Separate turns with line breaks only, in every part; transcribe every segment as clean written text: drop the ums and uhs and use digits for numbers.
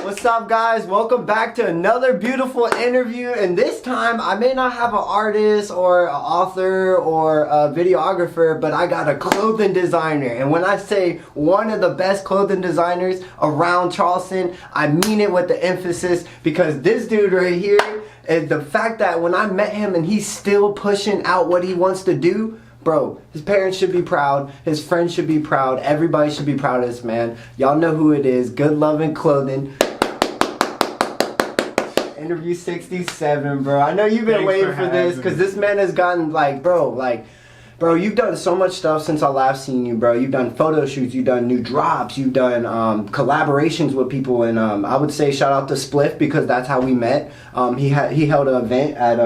What's up, guys? Welcome back to another beautiful interview, and this time I may not have an artist or an author or a videographer, but I got a clothing designer. And when I say one of the best clothing designers around Charleston, I mean it with the emphasis, because this dude right here, is the fact that when I met him and he's still pushing out what he wants to do, bro, his parents should be proud, his friends should be proud, everybody should be proud of this man. Y'all know who it is, GoodLuv Clothing. Interview 67, bro. I know you've been waiting for this, because this man has gotten, bro, you've done so much stuff since I last seen you, bro. You've done photo shoots, you've done new drops, you've done collaborations with people, and I would say shout out to Spliff, because that's how we met. He held an event at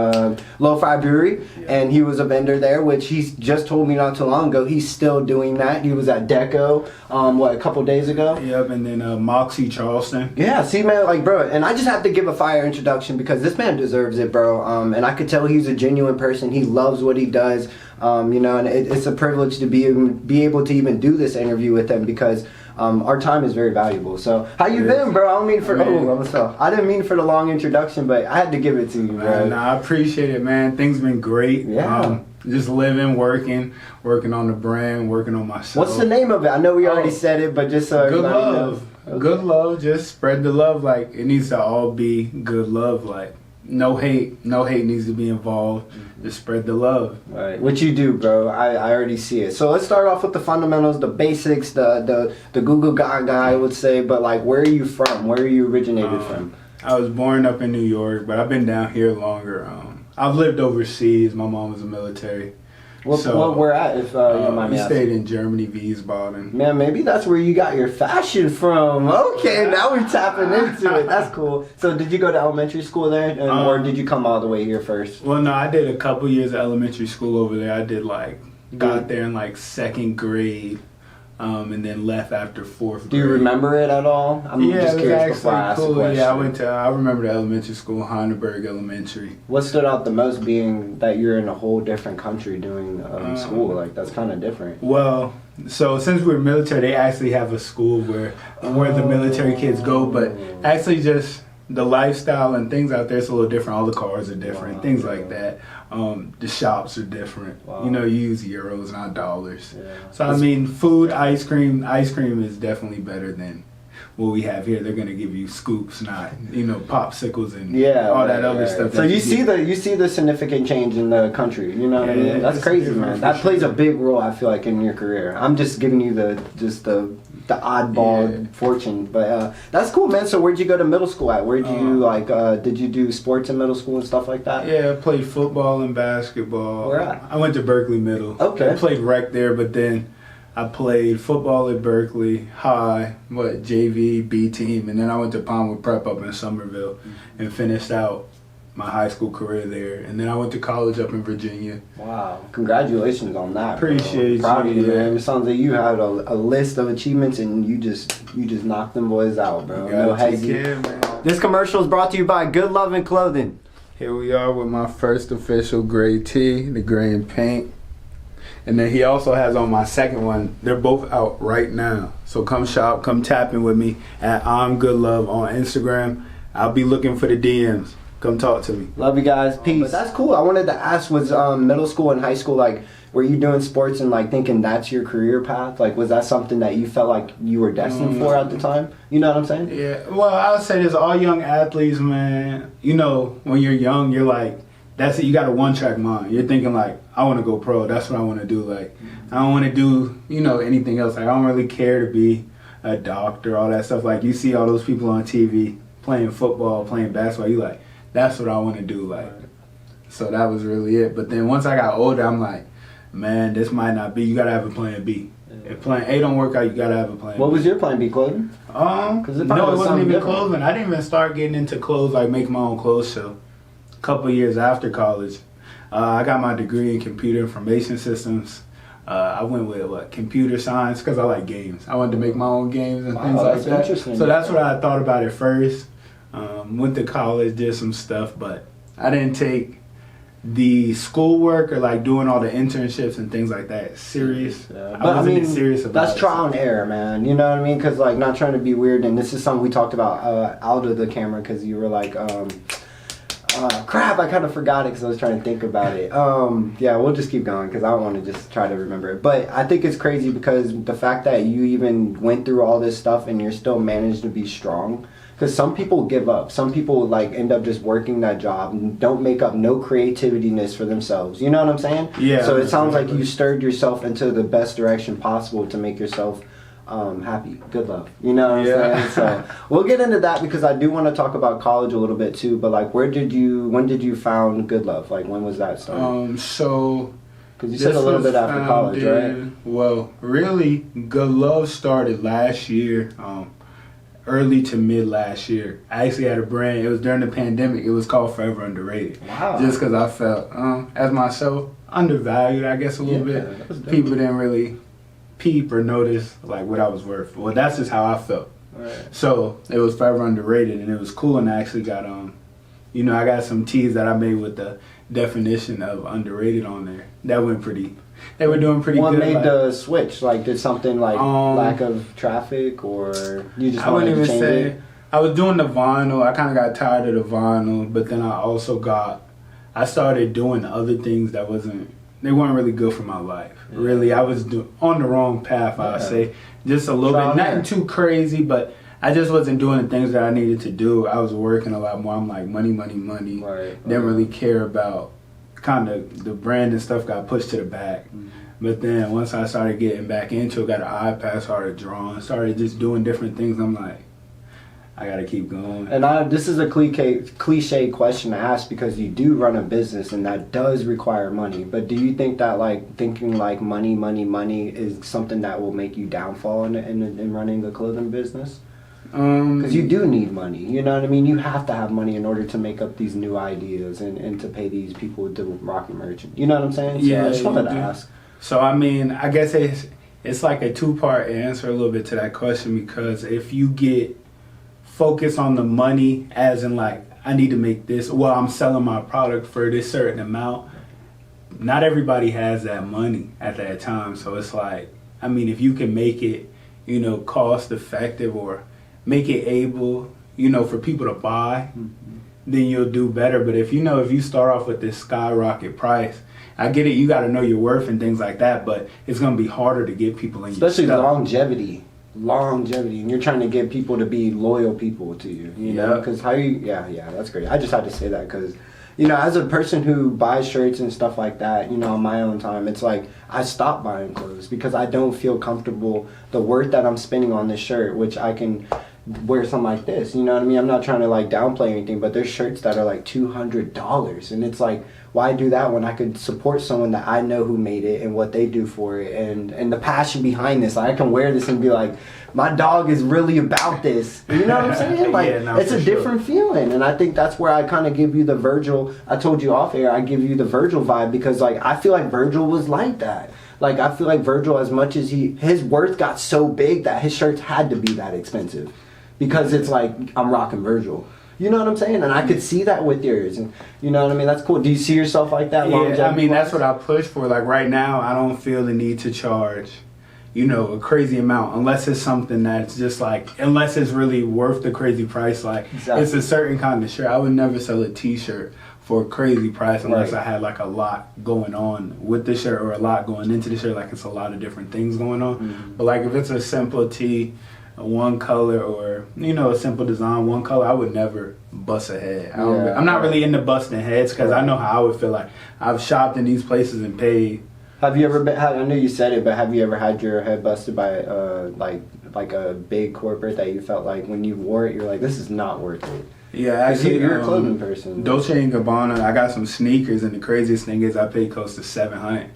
Lo-Fi Brewery, and he was a vendor there, which he's just told me not too long ago. He's still doing that. He was at Deco, a couple days ago?
Yep, and then Moxie Charleston.
Yeah, see, man, bro, and I just have to give a fire introduction, because this man deserves it, bro. And I could tell he's a genuine person. He loves what he does. You know, and it's a privilege to be able to even do this interview with him, because our time is very valuable. So, how you been, bro? I don't mean for I didn't mean for the long introduction, but I had to give it to you, bro.
Nah, I appreciate it, man. Things been great.
Yeah.
Just living, working on the brand, working on myself.
What's the name of it? I know we already said it, but just so everybody knows.
Okay. GoodLuv. Just spread the love. Like, it needs to all be good love. Like, no hate needs to be involved. Just spread the love.
Right, what you do, bro. I already see it. So let's start off with the fundamentals, the basics, the Google guy, I would say. But like, where are you from? Where are you originated from?
I was born up in New York, but I've been down here longer. I've lived overseas. My mom was in the military.
Where at, if you don't mind me asking?
We stayed in Germany, Wiesbaden.
Man, maybe that's where you got your fashion from. Okay, now we're tapping into it. That's cool. So did you go to elementary school there, or did you come all the way here first?
Well, no, I did a couple years of elementary school over there. I did got there in second grade, and then left after fourth grade.
Do you remember it at all? I'm just curious before I ask the question.
Yeah, I remember the elementary school, Heidelberg Elementary.
What stood out the most being that you're in a whole different country doing school? Like, that's kind of different.
Well, so since we're military, they actually have a school where the military kids go, but actually just the lifestyle and things out there is a little different. All the cars are different, things like that. The shops are different. You know, you use euros, not dollars. So I mean, food, ice cream is definitely better than what we have here. They're gonna give you scoops, not popsicles and all that other stuff.
So you see the significant change in the country. You know what I mean? That's crazy, man. That plays a big role, I feel like, in your career. I'm just giving you the oddball fortune, but that's cool, man. So where'd you go to middle school at? Where'd you did you do sports in middle school and stuff like that?
Yeah, I played football and basketball.
Where at?
I went to Berkeley Middle.
Okay.
I played rec there, but then I played football at Berkeley High, JV, B team, and then I went to Palmwood Prep up in Somerville and finished out my high school career there, and then I went to college up in Virginia.
Wow, congratulations on that.
Appreciate you.
Proud of you, man. It sounds like you had a list of achievements, and you just knocked them boys out, bro. No hesitation. This commercial is brought to you by GoodLuv Clothing.
Here we are with my first official gray tee, the gray and pink. And then he also has on my second one. They're both out right now. So come shop, come tap in with me at I'm GoodLuv on Instagram. I'll be looking for the DMs. Come talk to me.
Love you guys. Peace. But that's cool. I wanted to ask, was middle school and high school, were you doing sports and thinking that's your career path? was that something that you felt like you were destined for at the time? You know what I'm saying?
Yeah. Well, I would say this, all young athletes, man, when you're young, you're that's it. You got a one-track mind. You're thinking I want to go pro. That's what I want to do. I don't want to do, anything else. I don't really care to be a doctor, all that stuff. You see all those people on TV playing football, playing basketball. You that's what I want to do. So that was really it. But then once I got older, I'm man, this might not be. You gotta have a plan B. If plan A don't work out, you gotta have a plan B.
What was your plan B, clothing?
No, it wasn't even clothing. I didn't even start getting into clothes, make my own clothes show. A couple of years after college, I got my degree in computer information systems. I went with computer science because I like games. I wanted to make my own games and things like that.
Interesting.
So that's what I thought about at first. Went to college, did some stuff, but I didn't take the schoolwork or like doing all the internships and things like that serious.
Yeah.
I wasn't serious about
that's trial and error, man. You know what I mean? Because like not trying to be weird, and this is something we talked about out of the camera because you were like, crap, I kind of forgot it because I was trying to think about it. Yeah, we'll just keep going because I don't want to just try to remember it. But I think it's crazy because the fact that you even went through all this stuff and you're still managed to be strong. Because some people give up. Some people like end up just working that job and don't make up no creativityness for themselves. You know what I'm saying?
Yeah.
So it sounds like you stirred yourself into the best direction possible to make yourself happy. Good love. You know what I'm saying? So we'll get into that because I do want to talk about college a little bit too. But like, when did you found GoodLuv? Like, when was that started?
So.
Because you said a little bit after college, right?
Well, really, GoodLuv started last year. Early to mid last year. I actually had a brand. It was during the pandemic. It was called Forever Underrated.
Wow.
Just because I felt, as myself, undervalued, I guess, a little bit. People didn't really peep or notice like what I was worth. Well, that's just how I felt.
Right.
So it was Forever Underrated, and it was cool. And I actually got, I got some tees that I made with the definition of underrated on there. That went pretty. They were doing pretty good.
What made the switch? Like, did something like lack of traffic, or you just wanted to change it?
I was doing the vinyl. I kind of got tired of the vinyl, but then I started doing other things that they weren't really good for my life. Yeah. Really, I was on the wrong path, I'd say. Just a little bit, nothing too crazy, but I just wasn't doing the things that I needed to do. I was working a lot more. I'm like, money. Right. Didn't really care about kind of the brand and stuff got pushed to the back. Mm-hmm. But then once I started getting back into it, got an iPad, started drawing, started just doing different things, I'm like, I gotta keep going. And
this is a cliche question to ask because you do run a business and that does require money. But do you think that like thinking like money is something that will make you downfall in running a clothing business? Because you do need money, you know what I mean? You have to have money in order to make up these new ideas and to pay these people to rock your merchant. You know what I'm saying? So
yeah,
I just wanted to ask.
So I mean, I guess it's like a two-part answer a little bit to that question, because if you get focused on the money as in like, I need to make this, well, I'm selling my product for this certain amount, not everybody has that money at that time. So it's like, I mean, if you can make it, cost effective or make it able, for people to buy, then you'll do better. But if you start off with this skyrocket price, I get it, you got to know your worth and things like that, but it's going to be harder to get people in
especially your longevity, and you're trying to get people to be loyal people to you, you know, because that's great. I just had to say that because, as a person who buys shirts and stuff like that, on my own time, it's like I stopped buying clothes because I don't feel comfortable the worth that I'm spending on this shirt, which I can wear something like this, you know what I mean? I'm not trying to like downplay anything, but there's shirts that are like $200, and it's like, why do that when I could support someone that I know who made it and what they do for it and the passion behind this? Like, I can wear this and be like, my dog is really about this. You know what I'm saying? Like, it's a different feeling. And I think that's where I kind of give you the Virgil, I told you off air, I give you the Virgil vibe because like, I feel like Virgil was like that. Like, I feel like Virgil, as much as his worth got so big that his shirts had to be that expensive because it's like, I'm rocking Virgil. You know what I'm saying? And I could see that with yours. And you know what I mean? That's cool. Do you see yourself like that?
Yeah, I mean, that's what I push for. Like right now, I don't feel the need to charge, a crazy amount unless it's something that's just like, unless it's really worth the crazy price. Like It's a certain kind of shirt. I would never sell a t-shirt for a crazy price unless I had like a lot going on with the shirt or a lot going into the shirt. Like it's a lot of different things going on. Mm-hmm. But like if it's a simple tee, one color, or a simple design, one color, I would never bust a head. I'm not really into busting heads because I know how I would feel. Like I've shopped in these places and paid.
Have you ever been? I know you said it, but have you ever had your head busted by like a big corporate that you felt like when you wore it, you're like, this is not worth it?
Yeah, actually,
you're a clothing person.
Dolce & Gabbana, I got some sneakers, and the craziest thing is I paid close to $700,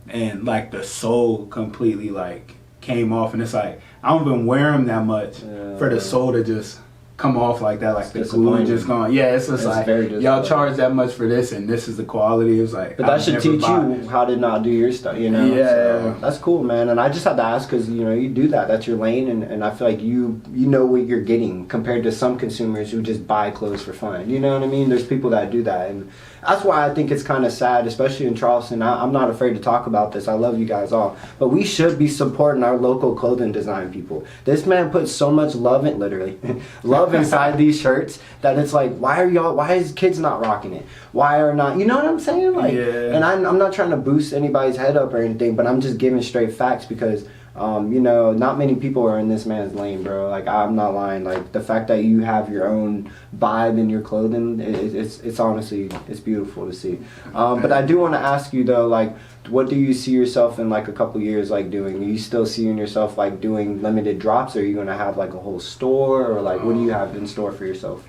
and like the sole completely like came off, and it's like I don't even wear them that much for the sole to just come off like that, like the glue
disappointing.
just gone. Yeah, it's just like
very
y'all
disappointing.
charge that much for this, and this is the quality. It was like,
But that
I'd
should
never
teach
buy-
you how to not do your stuff, you know?
Yeah.
So, that's cool, man. And I just had to ask because, you know, you do that. That's your lane. And I feel like you know what you're getting compared to some consumers who just buy clothes for fun. You know what I mean? There's people that do that. And that's why I think it's kind of sad, especially in Charleston. I'm not afraid to talk about this. I love you guys all. But we should be supporting our local clothing design people. This man puts so much love in, literally, love inside these shirts that it's like, why is kids not rocking it? Why are not, you know what I'm saying? Like,
Yeah.
and I'm not trying to boost anybody's head up or anything, but I'm just giving straight facts because, you know, not many people are in this man's lane, bro. Like, I'm not lying. Like, the fact that you have your own vibe in your clothing, it's honestly, it's beautiful to see. But I do want to ask you though, like, what do you see yourself in like a couple years like doing? Are you still seeing yourself like doing limited drops, or are you going to have like a whole store, or like what do you have in store for yourself?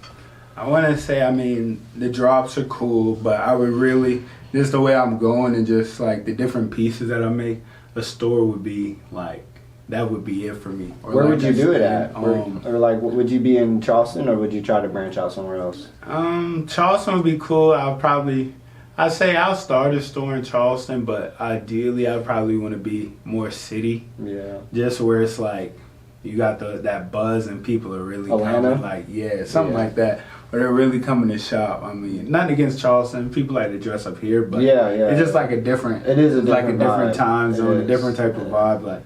I want to say, I mean, the drops are cool, but I would really, just the way I'm going and just like the different pieces that I make, a store would be like, that would be it for me. Or
Where
like
would you do it at? Or like, would you be in Charleston, or would you try to branch out somewhere else?
Charleston would be cool. I'd say I'll start a store in Charleston, but ideally I probably want to be more city.
Yeah.
Just where it's like, you got that buzz and people are really
Atlanta?
coming, like, yeah, something like that. Where they're really coming to shop. I mean, nothing against Charleston. People like to dress up here, but it's just like a different,
it is a
like a
different
different
vibe.
time
It
zone, a
is.
different type of vibe. Like,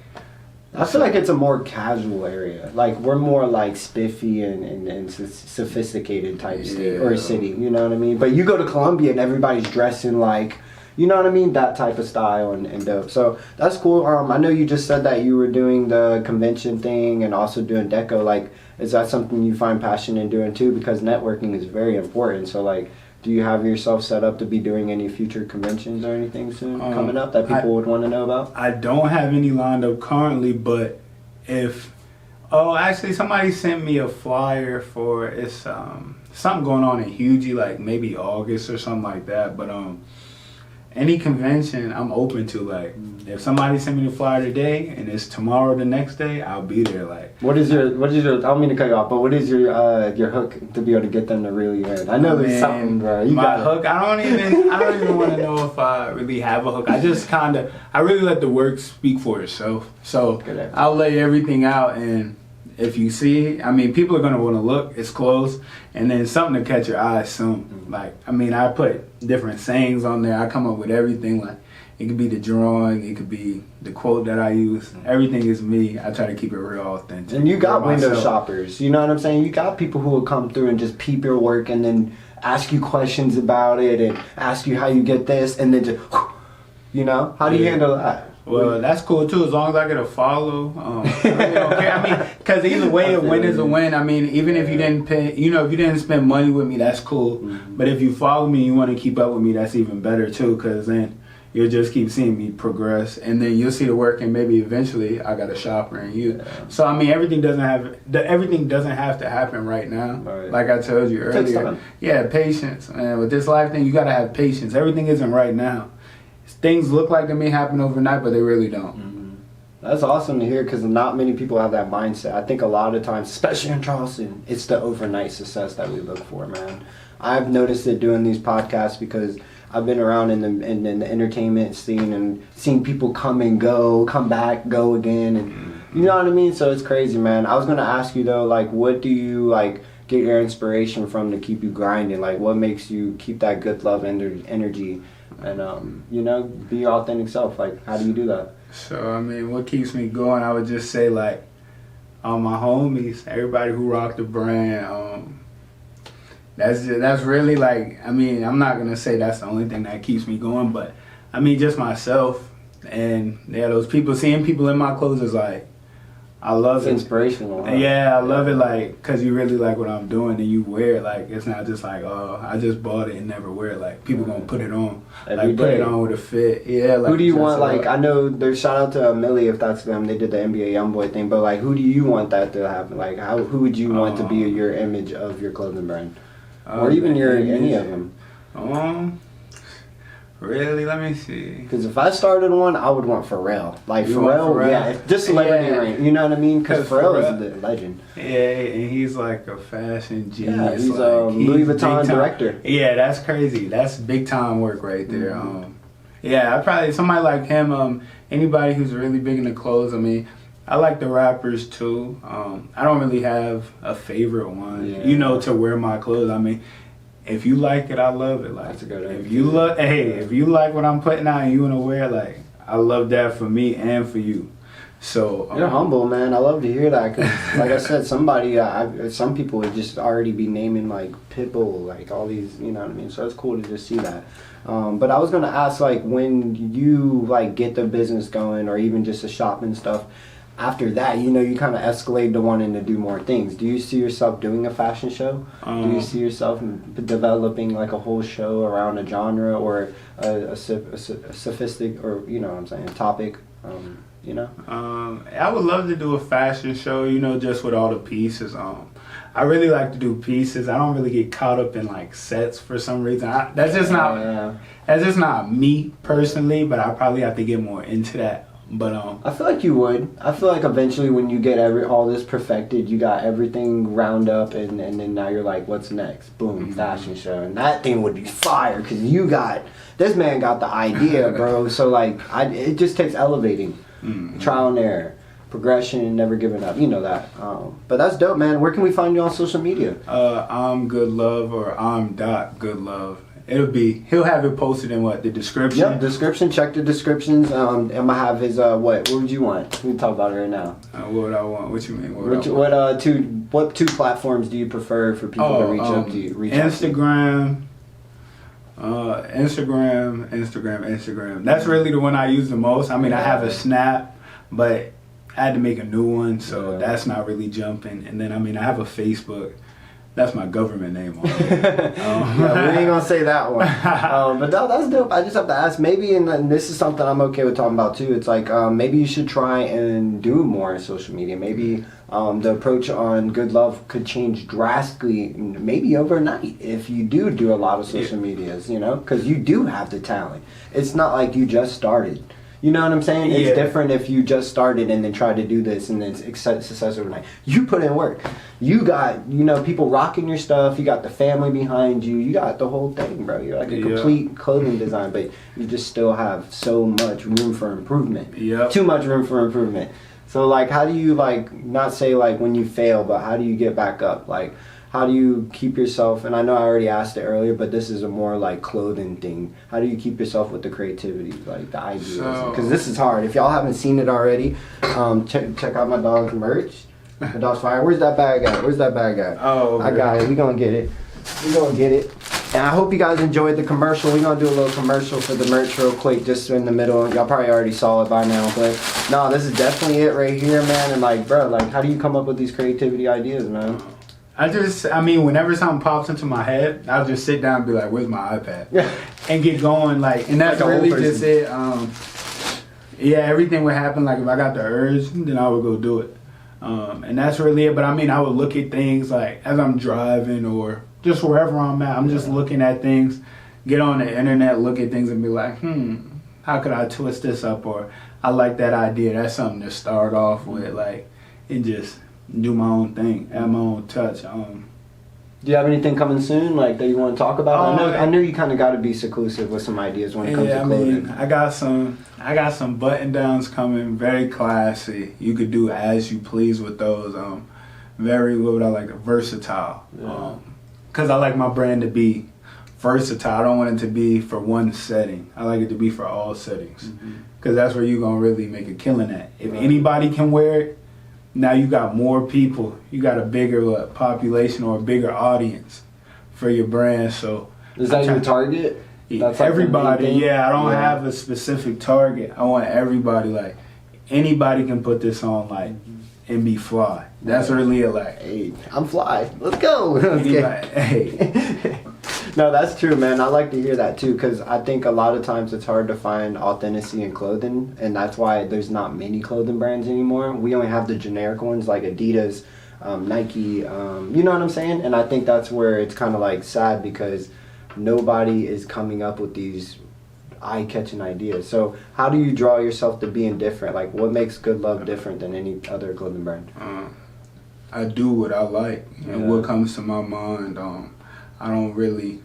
I feel like it's a more casual area. Like, we're more like spiffy and sophisticated type state or city. You know what I mean? But you go to Columbia and everybody's dressing like, you know what I mean? That type of style and dope. So that's cool. I know you just said that you were doing the convention thing and also doing deco. Like, is that something you find passion in doing too? Because networking is very important. So like, do you have yourself set up to be doing any future conventions or anything soon coming up that people would want to know about?
I don't have any lined up currently, but actually somebody sent me a flyer for, it's something going on in Hughes, like maybe August or something like that. But any convention I'm open to. Like, if somebody sent me the flyer today and it's tomorrow the next day, I'll be there. Like,
what is your I don't mean to cut you off, but what is your hook to be able to get them to reel you in? I know there's something, bro.
My hook, I don't even want to know if I really have a hook. I really let the work speak for itself. So I'll lay everything out, and if you see, I mean, people are going to want to look, it's close, and then something to catch your eye soon. Like, I mean, I put different sayings on there. I come up with everything. Like, it could be the drawing, it could be the quote that I use. Everything is me. I try to keep it real authentic.
And you got window shoppers, you know what I'm saying? You got people who will come through and just peep your work and then ask you questions about it and ask you how you get this, and then just, you know, how do you handle that?
Well, that's cool too, as long as I get a follow. I really don't care. I mean, because either way, a win is a win. I mean, even if you didn't pay, you know, if you didn't spend money with me, that's cool. But if you follow me, you want to keep up with me, that's even better too, because then you'll just keep seeing me progress, and then you'll see the work, and maybe eventually I got a shopper in you. So I mean, everything doesn't have to happen right now.
Right.
Like I told you earlier. Yeah, patience. And with this life thing, you gotta have patience. Everything isn't right now. Things look like they may happen overnight, but they really don't.
That's awesome to hear, because not many people have that mindset. I think a lot of times, especially in Charleston, it's the overnight success that we look for, man. I've noticed it doing these podcasts because I've been around in the entertainment scene and seen people come and go, come back, go again, and you know what I mean? So it's crazy, man. I was going to ask you though, like, what do you like get your inspiration from to keep you grinding? Like, what makes you keep that good love energy and you know, be your authentic self? Like, how do you do that?
So I mean, what keeps me going, I would just say, like, my homies, everybody who rock the brand, that's really, like, I mean, I'm not gonna say that's the only thing that keeps me going, but I mean, just myself. And yeah, those people, seeing people in my clothes is like, I love it.
It's inspirational. Huh?
Yeah, I love it, like, because you really like what I'm doing and you wear it. Like, it's not just like, oh, I just bought it and never wear it. Like, people gonna put it on.
Every
put
day.
it on with a fit. Yeah, like,
who do you want? Like, I know there's shout out to Millie if that's them. They did the NBA YoungBoy thing, but like, who do you want that to happen? Like, who would you want to be your image of your clothing brand, or even any of them?
Really? Let me see.
Because if I started one, I would want Pharrell. Like
You want
Pharrell, yeah, just celebrity
Yeah.
rank. You know what I mean? Because
'Cause
Pharrell
Pharrell-
is the legend.
Yeah, and he's like a fashion genius.
Yeah, he's
like,
Louis
big
Vuitton
time.
director.
Yeah, that's crazy. That's big time work right there. Yeah, I probably somebody like him. Anybody who's really big into clothes. I mean, I like the rappers too. I don't really have a favorite one.
Yeah.
You know, to wear my clothes. I mean, if you like it, I love it. Like,
That's a good
if
answer.
you look, hey, if you like what I'm putting out and you wanna wear, like, I love that for me and for you. So
You're humble, man. I love to hear that. 'Cause like I said, some people would just already be naming like Pitbull, like all these, you know what I mean? So it's cool to just see that. But I was gonna ask, like, when you like get the business going, or even just the shop and stuff, after that, you know, you kind of escalate to wanting to do more things. Do you see yourself doing a fashion show? Do you see yourself developing like a whole show around a genre or a sophistic, or you know what I'm saying, topic? You know?
I would love to do a fashion show, you know, just with all the pieces. I really like to do pieces. I don't really get caught up in like sets for some reason. That's just not me personally, but I probably have to get more into that. But
I feel like you would. I feel like eventually when you get all this perfected, you got everything round up, and then now you're like, what's next? Boom, fashion show, and that thing would be fire because this man got the idea, bro. So like, it just takes elevating, trial and error, progression, and never giving up. You know that. But that's dope, man. Where can we find you on social media?
I'm GoodLuv, or I'm .GoodLuv. He'll have it posted in the description?
Yep, description. Check the descriptions. I'm gonna have his what would you want? We can talk about it right now.
What would I want? What you mean?
What two platforms do you prefer for people to reach up to you?
Instagram. Instagram. That's really the one I use the most. I mean, I have a Snap, but I had to make a new one, so that's not really jumping. And then, I mean, I have a Facebook. That's my government name on it.
Yeah, we ain't gonna say that one. But no, that's dope. I just have to ask, maybe, and this is something I'm okay with talking about too. It's like maybe you should try and do more on social media. Maybe the approach on GoodLuv could change drastically, maybe overnight, if you do a lot of social medias. You know, because you do have the talent. It's not like you just started. You know what I'm saying? It's different if you just started and then tried to do this and then success overnight. You put in work. You got, you know, people rocking your stuff. You got the family behind you. You got the whole thing, bro. You're like a complete clothing design, but you just still have so much room for improvement. Too much room for improvement. So, like, how do you, like, not say, like, when you fail, but how do you get back up? Like, how do you keep yourself, and I know I already asked it earlier, but this is a more like clothing thing. How do you keep yourself with the creativity, like the ideas? Because this is hard. If y'all haven't seen it already, check out my dog's merch. My dog's fire. Where's that bag at? Oh, I got it. We gonna get it. And I hope you guys enjoyed the commercial. We're gonna do a little commercial for the merch real quick, just in the middle. Y'all probably already saw it by now, but no, this is definitely it right here, man. And like, bro, like, how do you come up with these creativity ideas, man?
I mean, whenever something pops into my head, I'll just sit down and be like, where's my iPad? And get going, like, and that's like really just it. Everything would happen, like, if I got the urge, then I would go do it. And that's really it. But I mean, I would look at things, like, as I'm driving or just wherever I'm at, I'm just looking at things, get on the internet, look at things and be like, how could I twist this up? Or I like that idea. That's something to start off with, like, and just do my own thing, add my own touch.
Do you have anything coming soon, like, that you want to talk about? I know you kind of got to be seclusive with some ideas when it comes to clothing.
I got some button downs coming, very classy. You could do as you please with those. Very, what would I like, versatile. Because I like my brand to be versatile. I don't want it to be for one setting. I like it to be for all settings. Because that's where you're gonna really make a killing at. If anybody can wear it, now you got more people. You got a bigger population or a bigger audience for your brand. So
is that your target?
That's everybody. I don't have a specific target. I want everybody. Like, anybody can put this on, like, and be fly. That's really it. Like,
hey, I'm fly. Let's go.
Hey.
No, that's true, man. I like to hear that too, because I think a lot of times it's hard to find authenticity in clothing, and that's why there's not many clothing brands anymore. We only have the generic ones like Adidas, Nike, you know what I'm saying? And I think that's where it's kind of like sad, because nobody is coming up with these eye-catching ideas. So how do you draw yourself to being different? Like, what makes GoodLuv different than any other clothing brand?
I do what I like and what comes to my mind. I don't really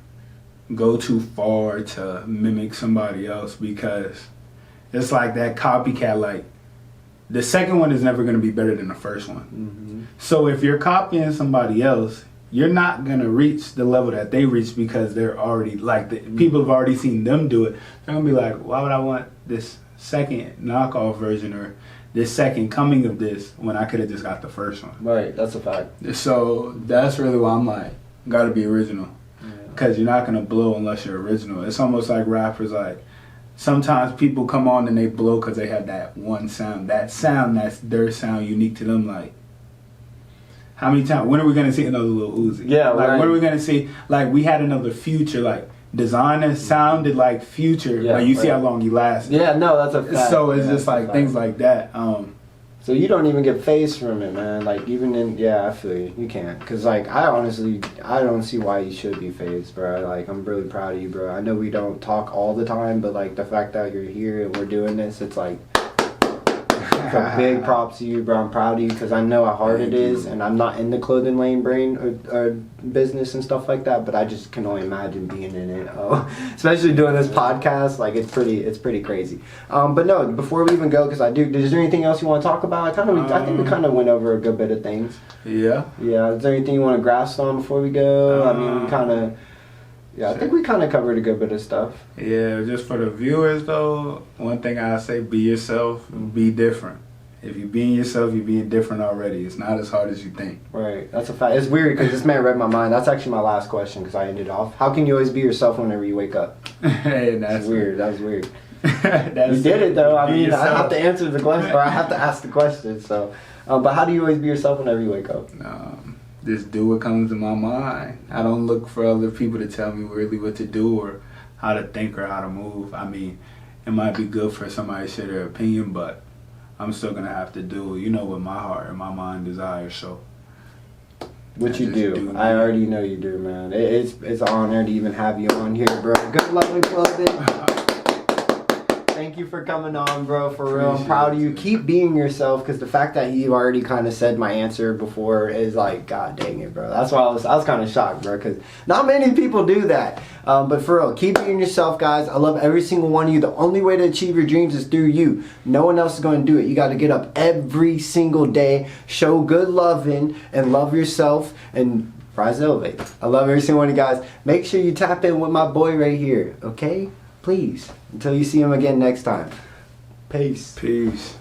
go too far to mimic somebody else because it's like that copycat. Like, the second one is never going to be better than the first one.
Mm-hmm.
So if you're copying somebody else, you're not going to reach the level that they reach because they're already, like, people have already seen them do it. They're going to be like, why would I want this second knockoff version or this second coming of this when I could have just got the first one?
Right, that's a fact.
So that's really why I'm like, got to be original. Because you're not going to blow unless you're original. It's almost like rappers, like, sometimes people come on and they blow because they have that one sound. That sound, that's their sound, unique to them. Like, how many times, when are we going to see another Lil Uzi?
Yeah,
like,
right.
when are we going to see, like, we had another Future, like, Designer sounded like Future.
Yeah,
like, you see how long he lasted.
Yeah, no, that's a fact.
So it's just like things like that.
So you don't even get phased from it, man. Like, even in, I feel you. You can't. Because, like, I don't see why you should be phased, bro. Like, I'm really proud of you, bro. I know we don't talk all the time, but, like, the fact that you're here and we're doing this, it's like, a big props to you, bro. I'm proud of you because I know how hard it is, and I'm not in the clothing lane brain or business and stuff like that, but I just can only imagine being in it. Especially doing this podcast, like, it's pretty crazy. But no, before we even go, because is there anything else you want to talk about? I think we kind of went over a good bit of things.
Yeah.
Yeah. Is there anything you want to grasp on before we go? I mean, we kind of. Yeah, I think we kind of covered a good bit of stuff.
Yeah, just for the viewers, though, one thing I say, be yourself, be different. If you're being yourself, you're being different already. It's not as hard as you think.
Right, that's a fact. It's weird because this man read my mind. That's actually my last question because I ended off. How can you always be yourself whenever you wake up?
Hey, that's
weird. That was weird.
You
did it, though. I mean,
yourself.
I have to answer the question, or I have to ask the question. So, but how do you always be yourself whenever you wake up?
Just do what comes to my mind. I don't look for other people to tell me really what to do or how to think or how to move. I mean, it might be good for somebody to share their opinion, but I'm still going to have to do, what my heart and my mind desires. So,
what you do. I already know you do, man. It's an honor to even have you on here, bro. Good luck with clothing. Thank you for coming on, bro. For real, I'm proud of you. Keep being yourself, because the fact that you already kind of said my answer before is like, god dang it, bro. That's why I was kind of shocked, bro, because not many people do that. But for real, keep being yourself, guys. I love every single one of you. The only way to achieve your dreams is through you. No one else is going to do it. You got to get up every single day, show good loving, and love yourself, and rise and elevate. I love every single one of you guys. Make sure you tap in with my boy right here, okay? Please. Until you see him again next time. Peace.
Peace.